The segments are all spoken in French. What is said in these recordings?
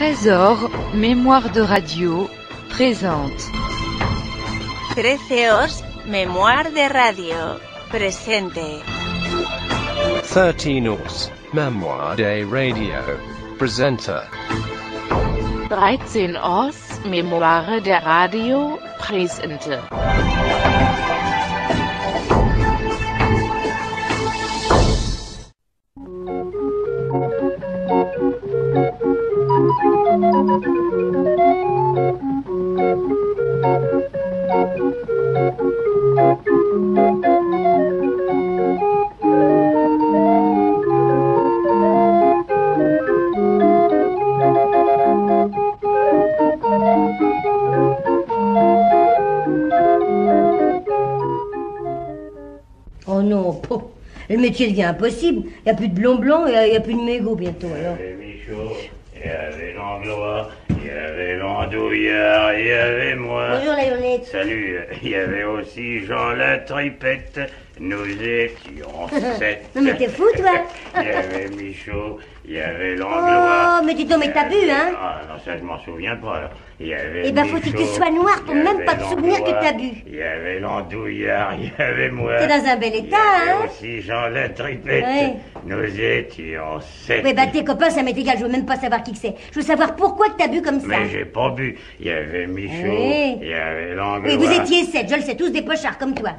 Trésor, mémoire de radio, présente. 13 mémoire de radio, presente. 13 mémoire de radio, presenta. 13 mémoire de radio, presente. Oh non, le métier devient impossible. Il n'y a plus de blond-blond et il n'y a plus de mégot bientôt alors. Il y avait Michaud, il y avait Langlois, il y avait Landouillard, il y avait moi. Bonjour la Yolette. Salut, il y avait aussi Jean la Tripette. Nous étions 7. Non mais t'es fou toi. Il y avait Michaud, il y avait Langlois. Oh, mais dis donc, mais t'as bu, hein. Ah non, ça je m'en souviens pas. Alors. Il y avait Eh ben faut-il que tu sois noir pour même pas te souvenir que t'as bu. Il y avait Landouillard, il y avait moi. T'es dans un bel état, Il y avait hein. aussi Jean la Tripette. Ouais. Nous étions 7. Oui, bah tes copains, ça m'est égal, je veux même pas savoir qui que c'est. Je veux savoir pourquoi que t'as bu comme ça. Mais j'ai pas bu. Il y avait Michaud, Oui. il y avait Langlois. Oui, vous étiez 7, je le sais, tous des pochards comme toi.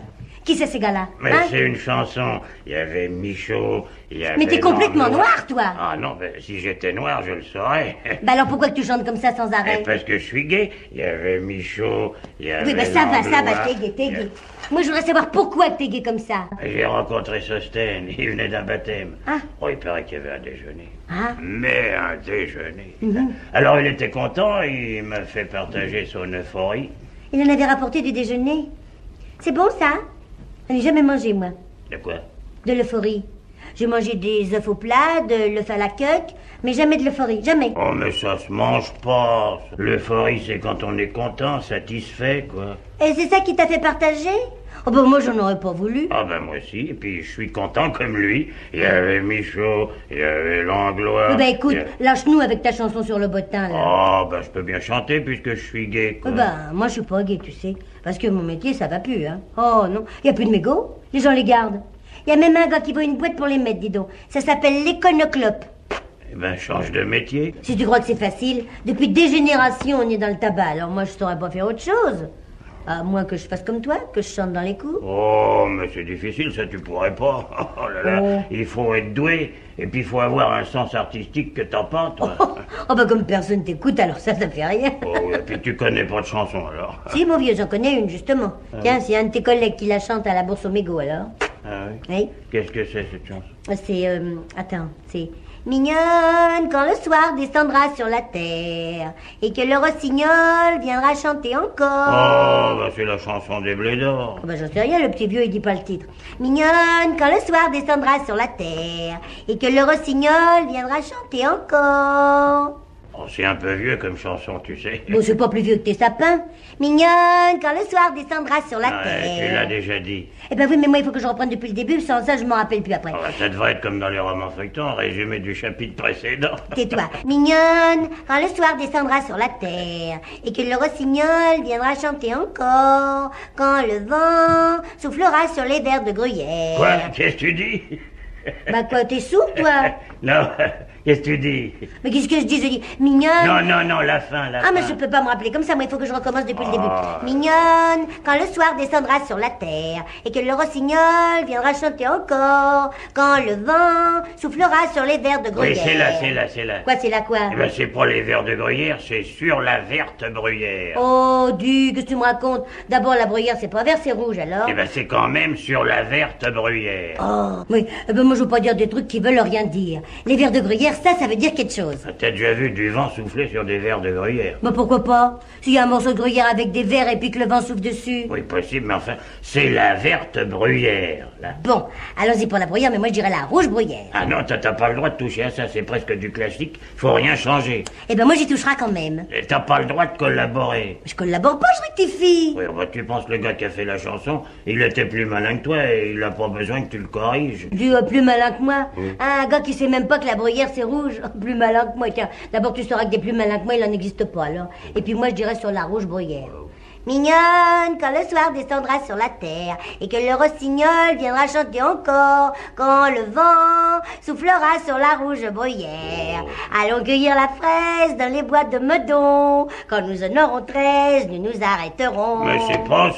Qui c'est ces gars-là, Mais hein? c'est une chanson. Il y avait Michaud, il y avait Mais t'es complètement Langlois. noir, toi. Ah non, mais si j'étais noir, je le saurais. Bah alors pourquoi que tu chantes comme ça sans arrêt? Parce que je suis gay. Il y avait Michaud, il y avait Oui, bah ça va, Langlois. t'es gay. Moi, je voudrais savoir pourquoi que t'es gay comme ça. J'ai rencontré Sostène, il venait d'un baptême. Ah. Oh, il paraît qu'il y avait un déjeuner. Ah. Mais un déjeuner. Mhm. Alors il était content, il m'a fait partager son euphorie. Il en avait rapporté du déjeuner. C'est bon, ça? J'en ai jamais mangé, moi. De quoi? De l'euphorie. J'ai mangé des œufs au plat, de l'œuf à la queue, mais jamais de l'euphorie, jamais. Oh, mais ça se mange pas. L'euphorie, c'est quand on est content, satisfait, quoi. Et c'est ça qui t'a fait partager? Oh ben moi, j'en aurais pas voulu. Ah ben moi aussi, et puis je suis content comme lui. Il y avait Michaud, il y avait Langlois. Oui, ben écoute, il y a- lâche-nous avec ta chanson sur le bottin, là. Oh, ben je peux bien chanter puisque je suis gay, quoi. Oui, ben, moi, je suis pas gay, tu sais. Parce que mon métier, ça va plus, hein. Oh, non. Il y a plus de mégots. Les gens les gardent. Il y a même un gars qui veut une boîte pour les mettre, dis donc. Ça s'appelle l'éconoclope. Eh ben change de métier. Si tu crois que c'est facile, depuis des générations, on est dans le tabac. Alors moi, je saurais pas faire autre chose. À moins que je fasse comme toi, que je chante dans les cours. Oh, mais c'est difficile, ça tu pourrais pas. Oh là là, Oh. il faut être doué, et puis il faut avoir un sens artistique que t'as pas, toi. Oh, bah comme personne t'écoute, alors ça fait rien. Oh, et puis tu connais pas de chanson, alors. Si, mon vieux, j'en connais une, justement. Tiens, c'est un de tes collègues qui la chante à la bourse au mégot, alors. Ah oui? Oui. Qu'est-ce que c'est, cette chanson? C'est, attends, c'est... Mignonne, quand le soir descendra sur la terre, et que le rossignol viendra chanter encore. Oh, bah c'est la chanson des blédards. Oh, bah j'en sais rien, le petit vieux, il dit pas le titre. Mignonne, quand le soir descendra sur la terre, et que le rossignol viendra chanter encore. Oh, c'est un peu vieux comme chanson, tu sais. Bon, c'est pas plus vieux que tes sapins. Mignonne, quand le soir descendra sur la Ouais, tu l'as terre. déjà dit. Eh ben oui, mais moi, il faut que je reprenne depuis le début, sans ça, je m'en rappelle plus après. Oh, bah, ça devrait être comme dans les romans feuilletons, résumé du chapitre précédent. Tais-toi. Mignonne, quand le soir descendra sur la terre, et que le rossignol viendra chanter encore, quand le vent soufflera sur les vers de gruyère. Quoi? Qu'est-ce que tu dis? Bah quoi, t'es sourd, toi? Non, qu'est-ce que tu dis? Mais qu'est-ce que je dis? Je dis, mignonne... Non, la fin, la fin. Ah, mais je peux pas me rappeler comme ça, moi, il faut que je recommence depuis le début. Oh. Mignonne, quand le soir descendra sur la terre, et que le rossignol viendra chanter encore, quand le vent soufflera sur les vers de gruyère. Oui, c'est là. Quoi, c'est là quoi? Eh ben, c'est pas les vers de gruyère, c'est sur la verte bruyère. Oh, qu'est-ce que tu me racontes? D'abord, la bruyère, c'est pas vert, c'est rouge, alors? Eh ben, c'est quand même sur la verte bruyère. Oh, oui, eh ben moi je veux pas dire des trucs qui veulent rien dire. Les vers de gruyère, ça veut dire quelque chose. T'as déjà vu du vent souffler sur des vers de gruyère? Bah pourquoi pas? S'il y a un morceau de gruyère avec des vers et puis que le vent souffle dessus. Oui, possible, mais enfin, c'est la verte bruyère, là. Bon, allons-y pour la bruyère, mais moi je dirais la rouge bruyère. Ah non, t'as pas le droit de toucher à ça, c'est presque du classique, faut rien changer. Eh ben moi j'y toucherai quand même. Et t'as pas le droit de collaborer. Je collabore pas, je rectifie. Oui, bah, tu penses le gars qui a fait la chanson, il était plus malin que toi et il a pas besoin que tu le corriges. Du plus malin que moi. Un gars qui sait même pas que la bruyère c'est rouge. Plus malin que moi, tiens. D'abord tu sauras que des plus malins que moi, il en existe pas alors. Et puis moi je dirais sur la rouge bruyère. Mignonne, quand le soir descendra sur la terre et que le rossignol viendra chanter encore, quand le vent soufflera sur la rouge bruyère. Allons cueillir la fraise dans les bois de Meudon. Quand nous en aurons 13, nous nous arrêterons. Mais c'est pas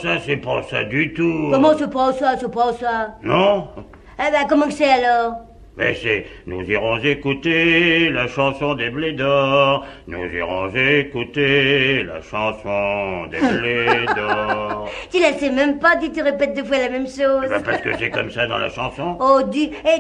ça du tout. Comment c'est pas ça? Non? Eh ben, comment que c'est alors? Mais c'est, nous irons écouter la chanson des blés d'or. Nous irons écouter la chanson des blés d'or. Tu la sais même pas, tu répètes 2 fois la même chose. Ben parce que c'est comme ça dans la chanson. Oh,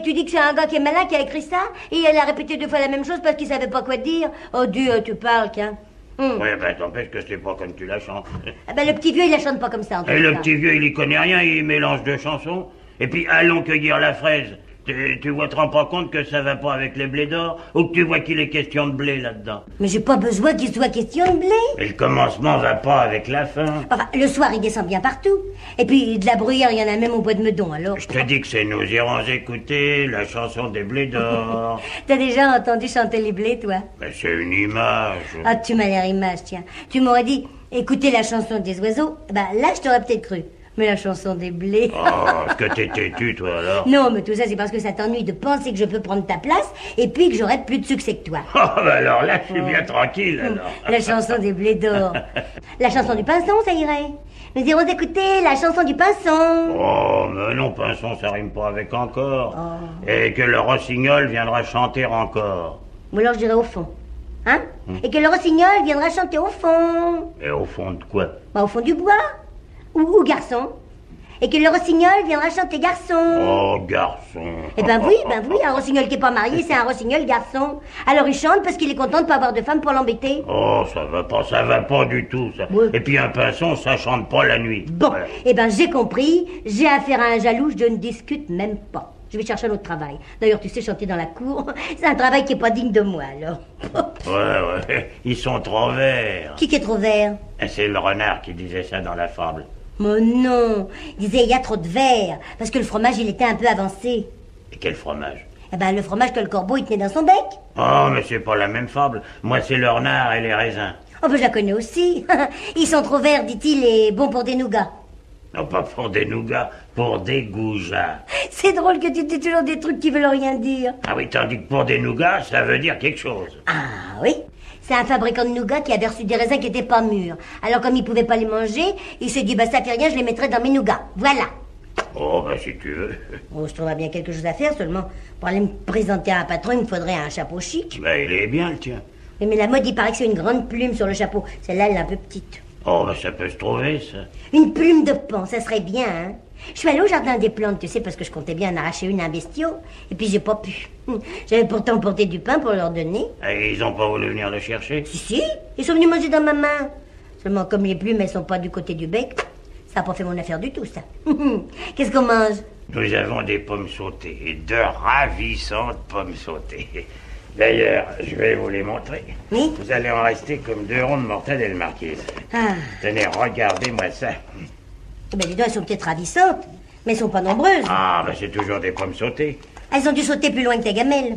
tu dis que c'est un gars qui est malin qui a écrit ça? Et il a répété 2 fois la même chose parce qu'il savait pas quoi dire? Oh, tu parles, qu'un. Oui, ben t'empêche que c'est pas comme tu la chantes. Ah ben, le petit vieux, il la chante pas comme ça, en tout Et le cas. petit vieux, il y connaît rien, il mélange 2 chansons. Et puis, allons cueillir la fraise. Tu vois, te rends pas compte que ça va pas avec les blés d'or? Ou que tu vois qu'il est question de blé là-dedans? Mais j'ai pas besoin qu'il soit question de blé. Et le commencement va pas avec la fin. Enfin, le soir, il descend bien partout. Et puis, de la bruyère, il y en a même au bois de Meudon, alors. Je te dis que c'est nous irons écouter la chanson des blés d'or. T'as déjà entendu chanter les blés, toi? Ben, c'est une image. Ah, tu m'as l'air image, tiens. Tu m'aurais dit, écoutez la chanson des oiseaux. Bah, là, je t'aurais peut-être cru. Mais la chanson des blés... Oh, est-ce que t'es têtu, toi, alors? Non, mais tout ça, c'est parce que ça t'ennuie de penser que je peux prendre ta place et puis que j'aurai plus de succès que toi. Oh, ben alors là, je suis bien tranquille, alors. La chanson des blés d'or. La chanson du pinson, ça irait. Nous irons écouter la chanson du pinson. Oh, mais non, pinson, ça rime pas avec encore. Et que le rossignol viendra chanter encore. Ou alors je dirais au fond. Hein? Et que le rossignol viendra chanter au fond. Et au fond de quoi? Bah, au fond du bois. Ou garçon. Et que le rossignol viendra chanter garçon. Oh, garçon. Eh ben oui, un rossignol qui est pas marié, c'est un rossignol garçon. Alors il chante parce qu'il est content de pas avoir de femme pour l'embêter. Oh, ça va pas du tout, ça. Ouais. Et puis un pinson, ça chante pas la nuit. Bon, Voilà. eh ben j'ai compris, j'ai affaire à un jaloux, je ne discute même pas. Je vais chercher un autre travail. D'ailleurs, tu sais, chanter dans la cour, c'est un travail qui est pas digne de moi, alors. Ouais, ils sont trop verts. Qui est trop vert? Et c'est le renard qui disait ça dans la fable. Mais non, il disait il y a trop de verre, parce que le fromage, il était un peu avancé. Et quel fromage? Eh ben, le fromage que le corbeau, il tenait dans son bec. Oh, mais c'est pas la même fable. Moi, c'est le renard et les raisins. Oh, ben je la connais aussi. Ils sont trop verts, dit-il, et bons pour des nougats. Non, pas pour des nougats, pour des goujats. C'est drôle que tu dis toujours des trucs qui veulent rien dire. Ah oui, tandis que pour des nougats, ça veut dire quelque chose. Ah oui, c'est un fabricant de nougats qui avait reçu des raisins qui étaient pas mûrs. Alors comme il pouvait pas les manger, il s'est dit, bah ça fait rien, je les mettrai dans mes nougats. Voilà. Oh, bah si tu veux. Oh, je trouverais bien quelque chose à faire, seulement pour aller me présenter à un patron, il me faudrait un chapeau chic. Bah il est bien, le tien. Oui, mais la mode, il paraît que c'est une grande plume sur le chapeau. Celle-là, elle est un peu petite. Oh, bah ça peut se trouver, ça. Une plume de paon, ça serait bien, hein. Je suis allée au jardin des plantes, tu sais, parce que je comptais bien en arracher une à un bestiau. Et puis j'ai pas pu. J'avais pourtant porté du pain pour leur donner. Et ils ont pas voulu venir le chercher? Si, ils sont venus manger dans ma main. Seulement, comme les plumes, elles sont pas du côté du bec, ça a pas fait mon affaire du tout, ça. Qu'est-ce qu'on mange? Nous avons des pommes sautées, et de ravissantes pommes sautées. D'ailleurs, je vais vous les montrer. Oui? Vous allez en rester comme 2 rondes mortadelles, marquise. Ah, Tenez, regardez-moi ça. ben dis donc, elles sont peut-être ravissantes, mais elles sont pas nombreuses. Ah, bah c'est toujours des pommes sautées. Elles ont dû sauter plus loin que ta gamelle.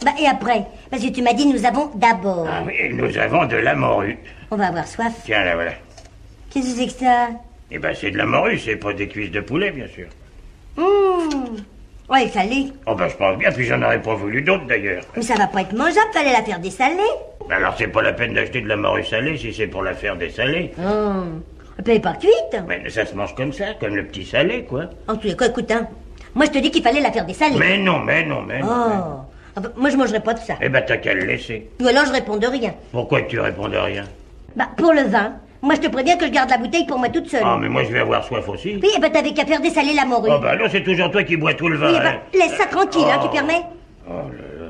Bah, et après? Parce que tu m'as dit, nous avons d'abord. Ah oui, et nous avons de la morue. On va avoir soif. Tiens, là, voilà. Qu'est-ce que c'est que ça? Eh ben, c'est de la morue, c'est pas des cuisses de poulet, bien sûr. Ouais, salé. Oh, ben, je pense bien, puis j'en aurais pas voulu d'autres, d'ailleurs. Mais ça va pas être mangeable, fallait la faire dessalée. Ben alors, c'est pas la peine d'acheter de la morue salée si c'est pour la faire dessalée. Elle peut être pas cuite. Mais ça se mange comme ça, comme le petit salé, quoi. En tous les cas, écoute, hein. Moi, je te dis qu'il fallait la faire dessalée. Mais non. Oh. Enfin, moi, je mangerai pas de ça. Eh ben, t'as qu'à le laisser. Ou alors, je réponds de rien. Pourquoi tu réponds de rien? Bah, pour le vin, moi, je te préviens que je garde la bouteille pour moi toute seule. Ah, mais moi, je vais avoir soif aussi. Oui, et ben, t'avais qu'à faire dessaler la morue. Oh, ben non, c'est toujours toi qui bois tout le vin. Oui, eh ben, hein. laisse ça tranquille, hein, tu permets? Oh là là.